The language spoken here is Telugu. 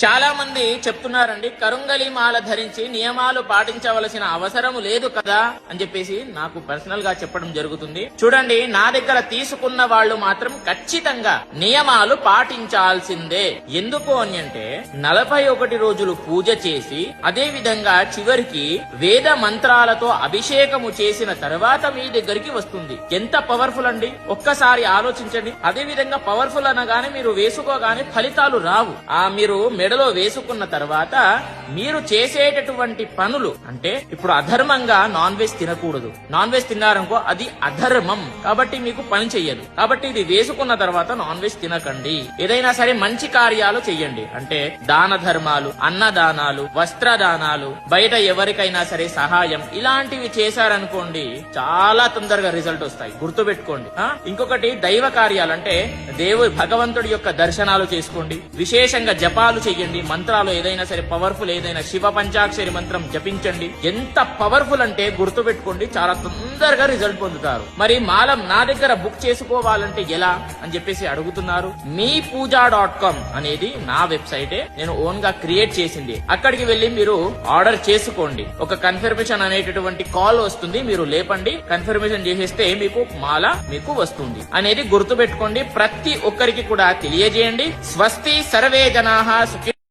చాలా మంది చెప్తున్నారండి, కరుంగలి మాల ధరించి నియమాలు పాటించవలసిన అవసరం లేదు కదా అని చెప్పేసి నాకు పర్సనల్ గా చెప్పడం జరుగుతుంది. చూడండి, నా దగ్గర తీసుకున్న వాళ్ళు మాత్రం ఖచ్చితంగా నియమాలు పాటించాల్సిందే. ఎందుకు అని అంటే 41 రోజులు పూజ చేసి అదే విధంగా చివరికి వేద మంత్రాలతో అభిషేకము చేసిన తర్వాత మీ దగ్గరికి వస్తుంది. ఎంత పవర్ఫుల్ అండి, ఒక్కసారి ఆలోచించండి. అదే విధంగా పవర్ఫుల్ అనగానే మీరు వేసుకోగానే ఫలితాలు రావు. మీరు మెడలో వేసుకున్న తర్వాత మీరు చేసేటటువంటి పనులు అంటే ఇప్పుడు అధర్మంగా నాన్ వెజ్ తినకూడదు. నాన్ వెజ్ తిన్నారనుకో అది అధర్మం, కాబట్టి మీకు పని చెయ్యదు. కాబట్టి ఇది వేసుకున్న తర్వాత నాన్ వెజ్ తినకండి. ఏదైనా సరే మంచి కార్యాలు చెయ్యండి, అంటే దాన ధర్మాలు, అన్నదానాలు, వస్త్రదానాలు, బయట ఎవరికైనా సరే సహాయం, ఇలాంటివి చేశారనుకోండి చాలా తొందరగా రిజల్ట్ వస్తాయి. గుర్తుపెట్టుకోండి. ఇంకొకటి దైవ కార్యాలు, అంటే భగవంతుడి యొక్క దర్శనాలు చేసుకోండి, విశేషంగా జపాలు చెయ్యండి, మంత్రాలు ఏదైనా సరే పవర్ఫుల్, ఏదైనా శివ పంచాక్షరి మంత్రం జపించండి. ఎంత పవర్ఫుల్ అంటే గుర్తుపెట్టుకోండి, చాలా తొందరగా రిజల్ట్ పొందుతారు. మరి మాలం నా దగ్గర బుక్ చేసుకోవాలంటే ఎలా అని చెప్పేసి అడుగుతున్నారు. meepuja.com అనేది నా వెబ్సైటే, నేను ఓన్ గా క్రియేట్ చేసింది. అక్కడికి వెళ్లి మీరు ఆర్డర్ చేసుకోండి. ఒక కన్ఫర్మేషన్ అనేటటువంటి కాల్ వస్తుంది, మీరు లేపండి, కన్ఫర్మేషన్ చేసేస్తే మీకు మాల మీకు వస్తుంది అనేది గుర్తుపెట్టుకోండి. ప్రతి ఒక్కరికి కూడా తెలియజేయండి. స్వస్తి సర్వే జనాః